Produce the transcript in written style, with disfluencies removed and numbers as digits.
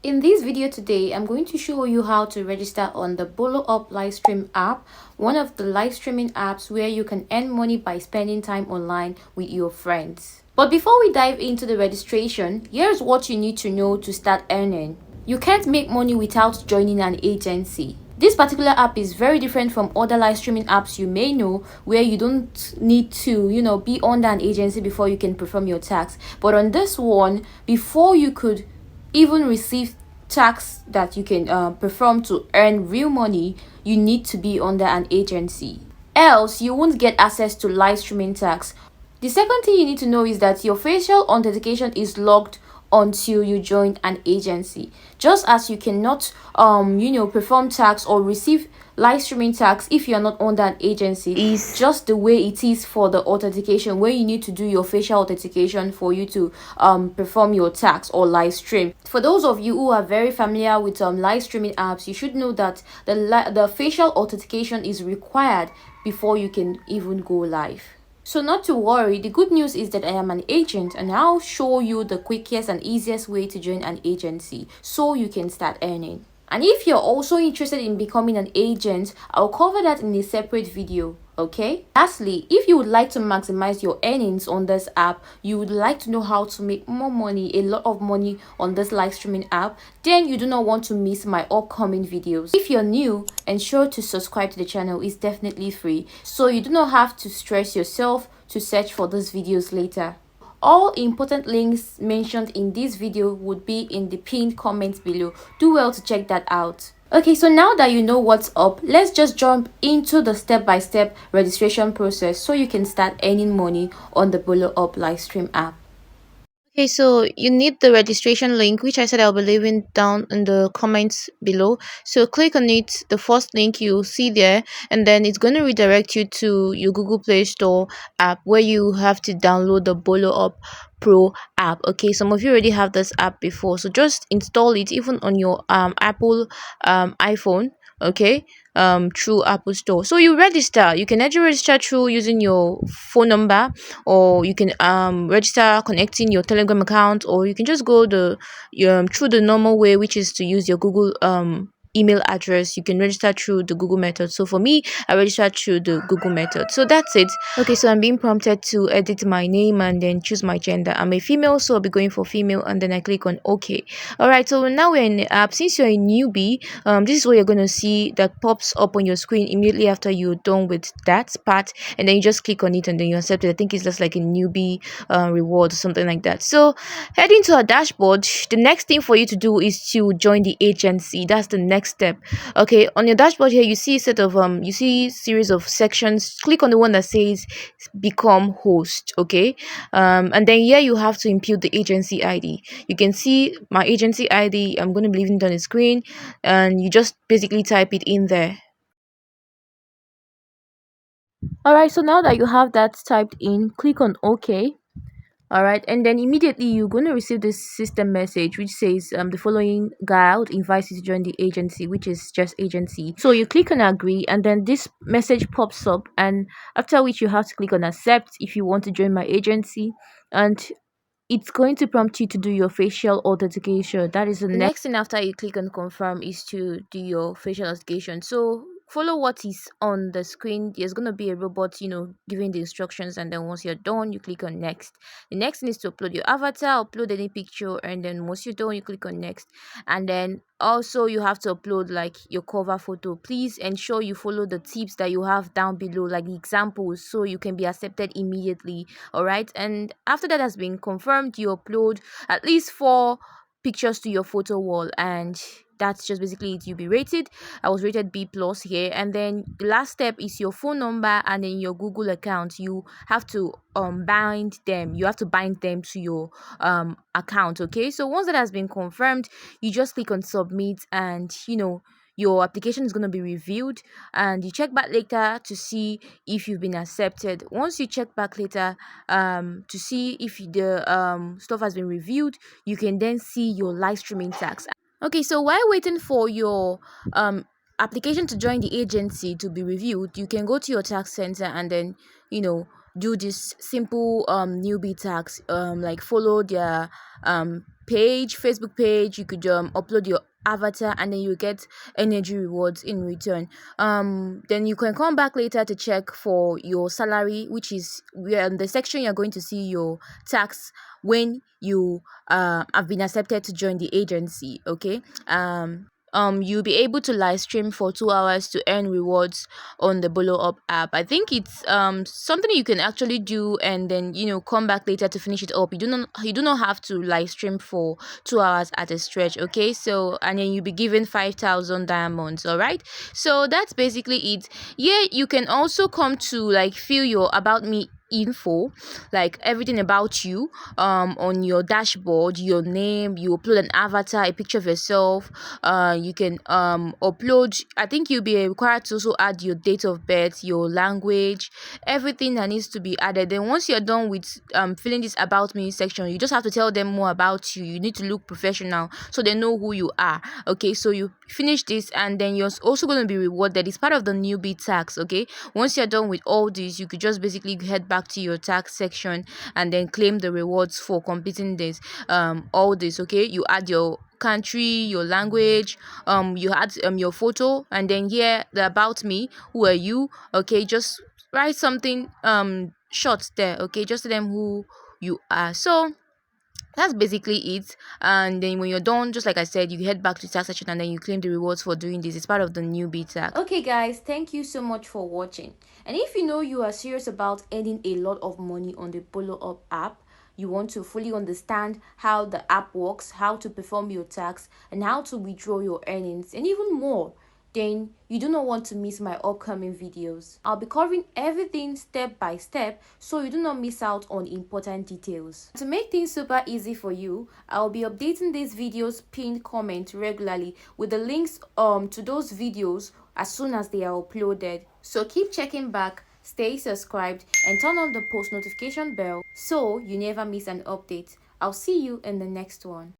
In this video today, I'm going to show you how to register on the Boloup Livestream app, one of the live streaming apps where you can earn money by spending time online with your friends. But before we dive into the registration, here's what you need to know to start earning. You can't make money without joining an agency. This particular app is very different from other live streaming apps you may know, where you don't need to, be under an agency before you can perform your tax. But on this one, before you could even receive tax that you can perform to earn real money, you need to be under an agency. Else, you won't get access to live streaming tax. The second thing you need to know is that your facial authentication is locked until you join an agency. Just as you cannot perform tax or receive live streaming tax if you're not under an agency, is just the way it is for the authentication, where you need to do your facial authentication for you to perform your tax or live stream. For those of you who are very familiar with live streaming apps, you should know that the facial authentication is required before you can even go live. So not to worry, the good news is that I am an agent and I'll show you the quickest and easiest way to join an agency so you can start earning. And if you're also interested in becoming an agent, I'll cover that in a separate video. Okay. Lastly, if you would like to maximize your earnings on this app, you would like to know how to make more money, a lot of money on this live streaming app, then you do not want to miss my upcoming videos. If you're new, ensure to subscribe to the channel. It's definitely free, so you do not have to stress yourself to search for these videos later. All important links mentioned in this video would be in the pinned comments below. Do well to check that out. Okay, so now that you know what's up, let's just jump into the step-by-step registration process so you can start earning money on the Boloup Livestream app. Okay, so you need the registration link, which I said I'll be leaving down in the comments below. So click on it, the first link you see there, and then it's going to redirect you to your Google Play Store app, where you have to download the Boloup Pro app. Okay, some of you already have this app before, so just install it even on your Apple iPhone. Okay, through Apple Store. So you register. You can either register through using your phone number, or you can register connecting your Telegram account, or you can just go through the normal way, which is to use your Google email address. You can register through the Google method. So for me, I registered through the Google method. So that's it. Okay, so I'm being prompted to edit my name and then choose my gender. I'm a female, so I'll be going for female, and then I click on OK. All right, so now we're in the app. Since you're a newbie, this is what you're going to see that pops up on your screen immediately after you're done with that part, and then you just click on it and then you accept it. I think it's just like a newbie reward or something like that. So heading to our dashboard, the next thing for you to do is to join the agency. That's the next step. Okay, on your dashboard here, you see a set of you see series of sections. Click on the one that says become host. Okay, and then here you have to input the agency ID. You can see my agency ID. I'm going to be leaving it on the screen, and you just basically type it in there. All right, so now that you have that typed in, click on OK. All right, and then immediately you're going to receive this system message which says the following guide invites you to join the agency, which is just agency. So you click on agree, and then this message pops up, and after which you have to click on accept if you want to join my agency, and it's going to prompt you to do your facial authentication. That is the next thing after you click on confirm, is to do your facial authentication. So follow what is on the screen. There's going to be a robot, giving the instructions, and then once you're done, you click on next. The next thing is to upload your avatar, upload any picture, and then once you're done, you click on next. And then also you have to upload like your cover photo. Please ensure you follow the tips that you have down below, like the examples, so you can be accepted immediately. All right, and after that has been confirmed, you upload at least 4 pictures to your photo wall, and that's just basically it. You'll be rated. I was rated B plus here. And then the last step is your phone number and then your Google account. You have to bind them to your account. Okay, so once that has been confirmed, you just click on submit, and your application is going to be reviewed, and you check back later to see if you've been accepted. Once you check back later to see if the stuff has been reviewed, you can then see your live streaming tax. Okay, so while waiting for your application to join the agency to be reviewed, you can go to your tax center and then do this simple newbie tax, like follow their page, Facebook page. You could upload your avatar, and then you get energy rewards in return. Then you can come back later to check for your salary, which is where in the section you're going to see your tax when you have been accepted to join the agency. Okay. You'll be able to live stream for 2 hours to earn rewards on the Bolo Up app. I think it's something you can actually do, and then come back later to finish it up. You do not have to live stream for 2 hours at a stretch. Okay, so and then you'll be given 5,000 diamonds. All right, so that's basically it. Yeah, you can also come to like fill your about me info, like everything about you on your dashboard, your name. You upload an avatar, a picture of yourself. You can upload, I think you'll be required to also add your date of birth, your language, everything that needs to be added. Then once you're done with filling this about me section, you just have to tell them more about you. You need to look professional so they know who you are. Okay, so you finish this, and then you're also going to be rewarded. It's part of the newbie tax. Okay, once you're done with all this, you could just basically head back to your tax section and then claim the rewards for completing this all this. Okay, you add your country, your language, you add your photo, and then here the about me, who are you. Okay, just write something short there. Okay, just tell them who you are. So that's basically it. And then when you're done, just like I said, you head back to tax section and then you claim the rewards for doing this. It's part of the newbie tax. Okay guys, thank you so much for watching. And if you know you are serious about earning a lot of money on the Bolo Up app, you want to fully understand how the app works, how to perform your tax, and how to withdraw your earnings, and even more, then you do not want to miss my upcoming videos. I'll be covering everything step by step so you do not miss out on important details. To make things super easy for you, I'll be updating these videos pinned comment regularly with the links to those videos as soon as they are uploaded. So keep checking back, stay subscribed, and turn on the post notification bell so you never miss an update. I'll see you in the next one.